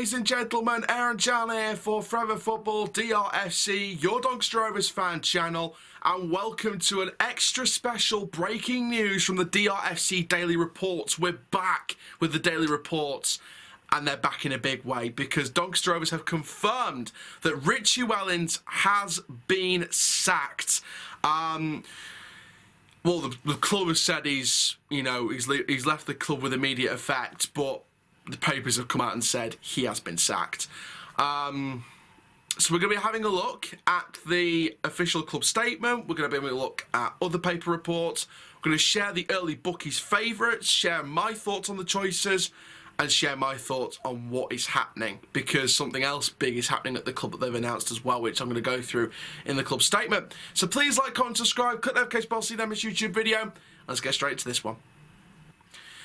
ladies and gentlemen, Aaron Chan here for Forever Football DRFC, your Doncaster Rovers fan channel, and welcome to an extra special breaking news from the DRFC Daily Reports. We're back with the Daily Reports, and they're back in a big way because Doncaster Rovers have confirmed that Richie Wellens has been sacked. Well, the club has said he's left the club with immediate effect, but the papers have come out and said he has been sacked. So we're going to be having a look at the official club statement. We're going to be having a look at other paper reports. We're going to share the early bookies' favourites, share my thoughts on the choices, and share my thoughts on what is happening, because something else big is happening at the club that they've announced as well, which I'm going to go through in the club statement. So please like, comment, subscribe, click the notification bell, see the next YouTube video. Let's get straight to this one.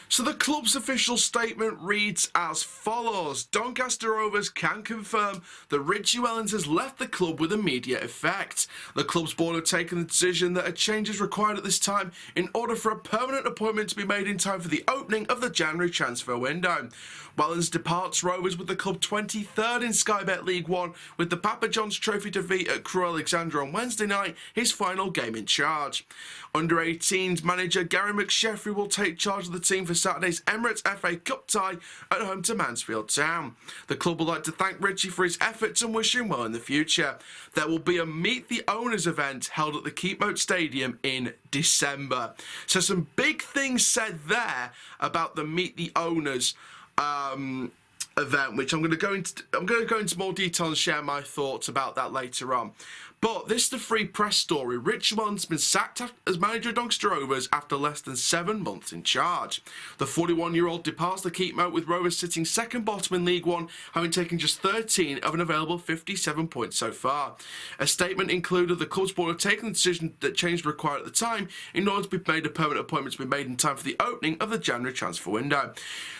So the club's official statement reads as follows. Doncaster Rovers can confirm that Richie Wellens has left the club with immediate effect. The club's board have taken the decision that a change is required at this time in order for a permanent appointment to be made in time for the opening of the January transfer window. Wellens departs Rovers with the club 23rd in Sky Bet League One, with the Papa John's Trophy defeat at Crewe Alexandra on Wednesday night his final game in charge. Under-18s manager Gary McSheffrey will take charge of the team for Saturday's Emirates FA Cup tie at home to Mansfield Town. The club would like to thank Richie for his efforts and wish him well in the future. There will be a Meet the Owners event held at the Keepmoat Stadium in December. So some big things said there about the Meet the Owners event, which I'm going to go into more detail and share my thoughts about that later on. But this is the free press story. Richie Wellens has been sacked as manager of Doncaster Rovers after less than 7 months in charge. The 41-year-old departs the Keepmoat with Rovers sitting second bottom in League One, having taken just 13 of an available 57 points so far. A statement included the club's board have taken the decision that change was required at the time in order to be made a permanent appointment to be made in time for the opening of the January transfer window.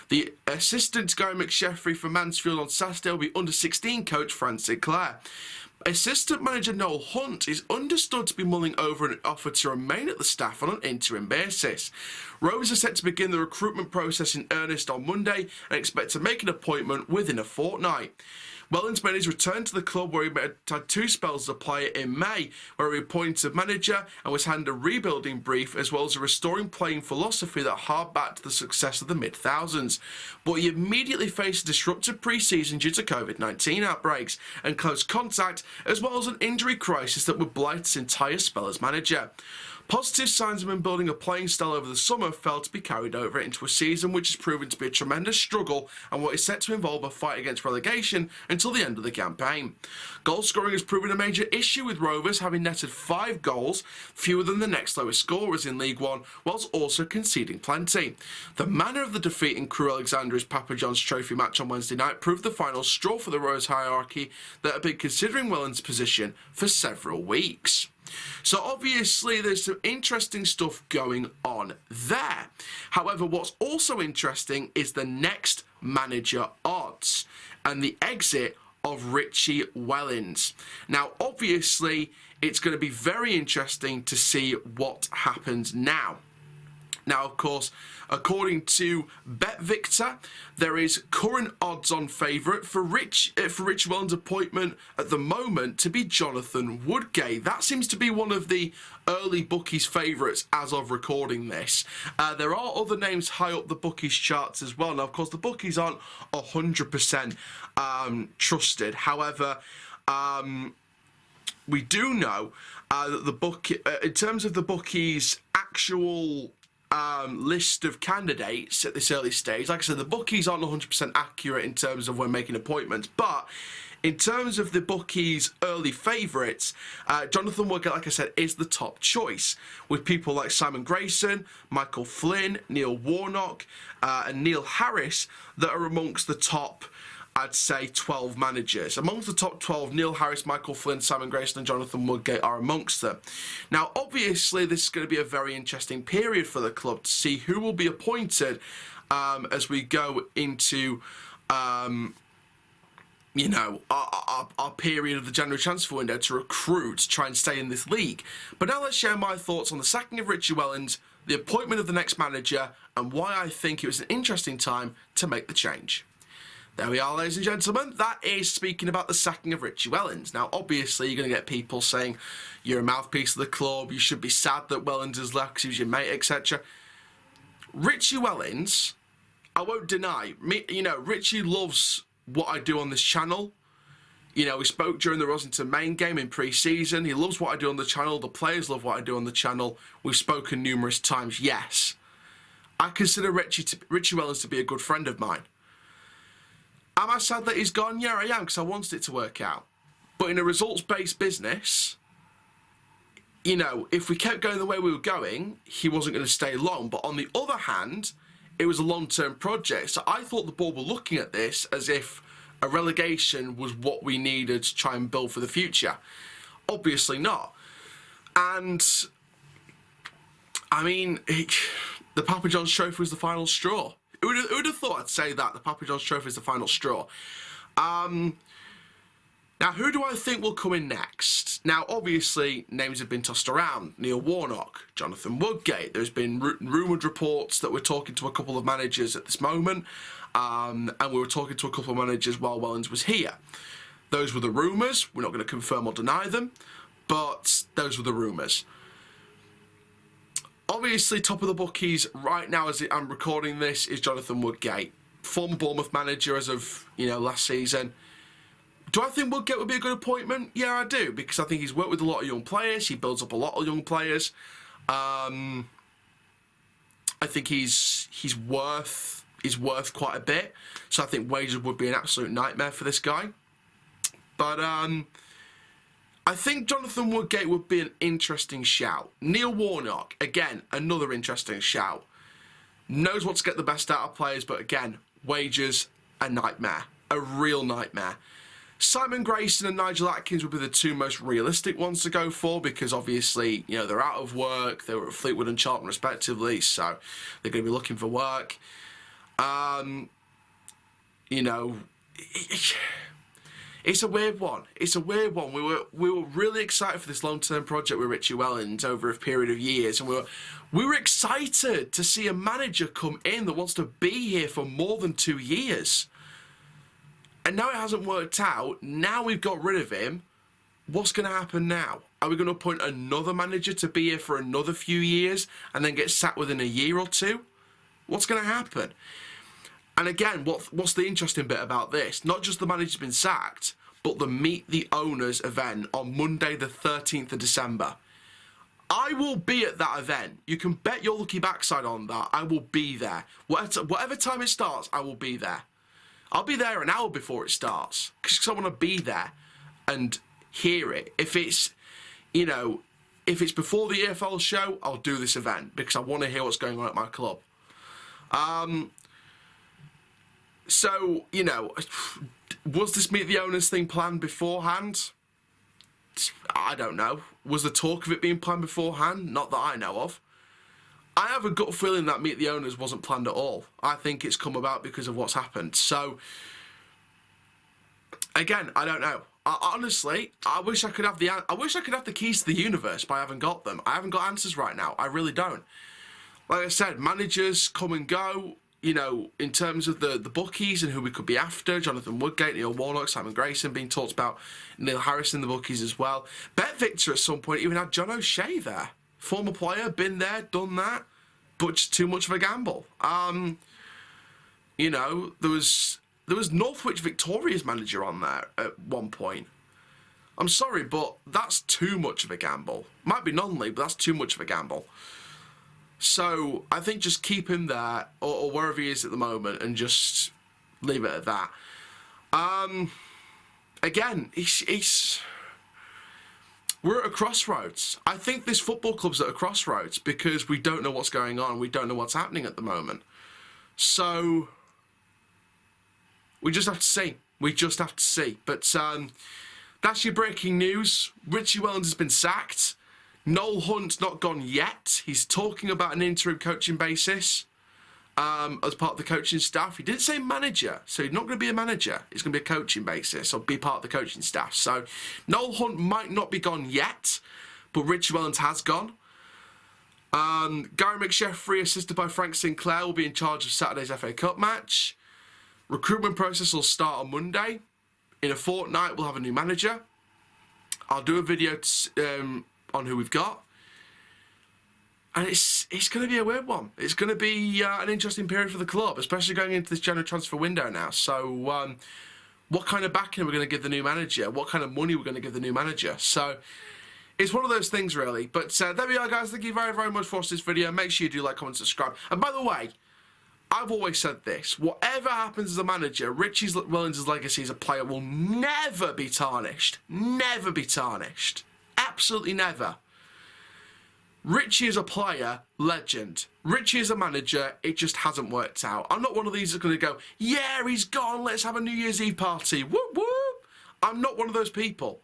The assistant Gary McSheffrey for Mansfield on Saturday will be under-16 coach Fran Sinclair. Assistant manager Noel Hunt is understood to be mulling over an offer to remain at the staff on an interim basis. Rovers are set to begin the recruitment process in earnest on Monday and expect to make an appointment within a fortnight. Wellens made his return to the club, where he had 2 spells as a player in May, where he appointed manager and was handed a rebuilding brief as well as a restoring playing philosophy that harked back to the success of the mid-thousands. But he immediately faced a disrupted pre-season due to COVID-19 outbreaks and close contact, as well as an injury crisis that would blight his entire spell as manager. Positive signs of him building a playing style over the summer failed to be carried over into a season which has proven to be a tremendous struggle and what is set to involve a fight against relegation until the end of the campaign. Goal scoring has proven a major issue with Rovers, having netted 5 goals, fewer than the next lowest scorers in League One, whilst also conceding plenty. The manner of the defeat in Crewe Alexandra's Papa John's Trophy match on Wednesday night proved the final straw for the Rovers hierarchy that had been considering Wellens' position for several weeks. So obviously there's some interesting stuff going on there. However, what's also interesting is the next manager odds and the exit of Richie Wellens. Now, obviously, it's going to be very interesting to see what happens now. Now, of course, according to BetVictor, there is current odds-on favourite for Richie Wellens' appointment at the moment to be Jonathan Woodgate. That seems to be one of the early bookies' favourites as of recording this. There are other names high up the bookies' charts as well. Now, of course, the bookies aren't 100% trusted. However, we do know that the book, in terms of the bookies' actual list of candidates at this early stage, like I said, the bookies aren't 100% accurate in terms of when making appointments, but in terms of the bookies' early favourites, Jonathan Woodgate, like I said, is the top choice, with people like Simon Grayson, Michael Flynn, Neil Warnock, and Neil Harris that are amongst the top, I'd say, 12 managers. Amongst the top 12, Neil Harris, Michael Flynn, Simon Grayson and Jonathan Woodgate are amongst them. Now, obviously, this is going to be a very interesting period for the club to see who will be appointed as we go into, our period of the January transfer window to recruit, to try and stay in this league. But now let's share my thoughts on the sacking of Richie Wellens, the appointment of the next manager, and why I think it was an interesting time to make the change. There we are, ladies and gentlemen. That is speaking about the sacking of Richie Wellens. Now, obviously, you're going to get people saying you're a mouthpiece of the club, you should be sad that Wellens has left because he was your mate, etc. Richie Wellens, I won't deny, Richie loves what I do on this channel. We spoke during the Rossington main game in pre-season. He loves what I do on the channel. The players love what I do on the channel. We've spoken numerous times, yes. I consider Richie Wellens to be a good friend of mine. Am I sad that he's gone? Yeah, I am, because I wanted it to work out. But in a results-based business, if we kept going the way we were going, he wasn't going to stay long. But on the other hand, it was a long-term project. So I thought the board were looking at this as if a relegation was what we needed to try and build for the future. Obviously not. And, I mean, the Papa John's Trophy was the final straw. Who would have thought I'd say that? The Papa John's Trophy is the final straw. Now, who do I think will come in next? Now, obviously, names have been tossed around. Neil Warnock, Jonathan Woodgate. There's been rumoured reports that we're talking to a couple of managers at this moment. And we were talking to a couple of managers while Wellens was here. Those were the rumours. We're not going to confirm or deny them. But those were the rumours. Obviously, top of the bookies right now as I'm recording this is Jonathan Woodgate. Former Bournemouth manager as of, last season. Do I think Woodgate would be a good appointment? Yeah, I do, because I think he's worked with a lot of young players. He builds up a lot of young players. I think he's worth quite a bit. So I think wages would be an absolute nightmare for this guy. But I think Jonathan Woodgate would be an interesting shout. Neil Warnock, again, another interesting shout. Knows what to get the best out of players, but again, wages, a nightmare. A real nightmare. Simon Grayson and Nigel Atkins would be the two most realistic ones to go for because obviously, they're out of work. They were at Fleetwood and Charlton respectively, so they're going to be looking for work. It's a weird one. It's a weird one. We were really excited for this long-term project with Richie Wellens over a period of years, and we were excited to see a manager come in that wants to be here for more than 2 years. And now it hasn't worked out. Now we've got rid of him. What's going to happen now? Are we going to appoint another manager to be here for another few years and then get sacked within a year or two? What's going to happen? And again, what's the interesting bit about this? Not just the manager's been sacked, but the Meet the Owners event on Monday the 13th of December. I will be at that event. You can bet your lucky backside on that. I will be there. Whatever time it starts, I will be there. I'll be there an hour before it starts because I want to be there and hear it. If it's, if it's before the EFL show, I'll do this event because I want to hear what's going on at my club. So, was this Meet the Owners thing planned beforehand? I don't know. Was the talk of it being planned beforehand? Not that I know of. I have a gut feeling that Meet the Owners wasn't planned at all. I think it's come about because of what's happened. So, again, I don't know. Honestly, I wish I could have the keys to the universe, but I haven't got them. I haven't got answers right now. I really don't. Like I said, managers come and go. In terms of the bookies and who we could be after, Jonathan Woodgate, Neil Warnock, Simon Grayson being talked about, Neil Harris in the bookies as well. Bet Victor at some point even had John O'Shea there. Former player, been there, done that, but just too much of a gamble. There was Northwich Victoria's manager on there at one point. I'm sorry, but that's too much of a gamble. Might be non-league, but that's too much of a gamble. So I think just keep him there or wherever he is at the moment and just leave it at that. Again, we're at a crossroads. I think this football club's at a crossroads because we don't know what's going on. We don't know what's happening at the moment. So we just have to see. We just have to see. But that's your breaking news. Richie Wellens has been sacked. Noel Hunt's not gone yet. He's talking about an interim coaching basis as part of the coaching staff. He didn't say manager, so he's not going to be a manager. It's going to be a coaching basis or be part of the coaching staff. So Noel Hunt might not be gone yet, but Richie Wellens has gone. Gary McSheffrey, assisted by Frank Sinclair, will be in charge of Saturday's FA Cup match. Recruitment process will start on Monday. In a fortnight, we'll have a new manager. I'll do a video on who we've got. And it's going to be a weird one. It's going to be an interesting period for the club, especially going into this January transfer window now. So what kind of backing are we going to give the new manager? What kind of money we're going to give the new manager? So it's one of those things, really. But there we are, guys. Thank you very, very much for watching this video. Make sure you do like, comment, subscribe. And by the way, I've always said this. Whatever happens as a manager, Richie Wellens' legacy as a player will never be tarnished. Never be tarnished. Absolutely never. Richie is a player, legend. Richie is a manager, it just hasn't worked out. I'm not one of these that's going to go, yeah, he's gone, let's have a New Year's Eve party. Whoop, whoop. I'm not one of those people.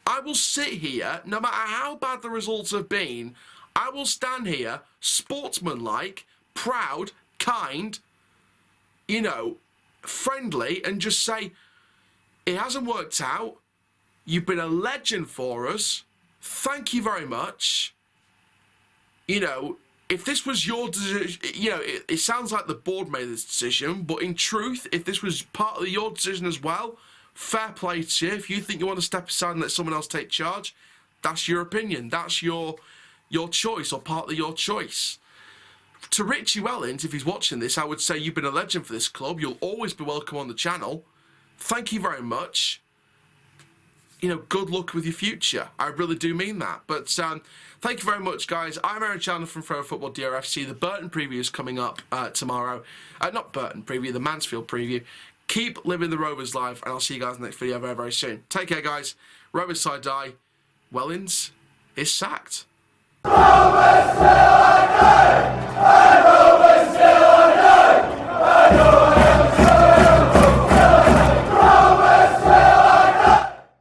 I will sit here, no matter how bad the results have been, I will stand here, sportsmanlike, proud, kind, you know, friendly, and just say, it hasn't worked out. You've been a legend for us. Thank you very much. You know, if this was your decision, you know, it sounds like the board made this decision, but in truth, if this was part of your decision as well, fair play to you. If you think you want to step aside and let someone else take charge, that's your opinion. That's your choice, or partly your choice. To Richie Wellens, if he's watching this, I would say you've been a legend for this club. You'll always be welcome on the channel. Thank you very much. You know, good luck with your future. I really do mean that. But thank you very much, guys. I'm Aaron Chandler from Forever Football DRFC. The Burton preview is coming up tomorrow. Not Burton preview, the Mansfield preview. Keep living the Rovers life, and I'll see you guys in the next video very, very soon. Take care, guys. Rovers side die. Wellens is sacked. Rovers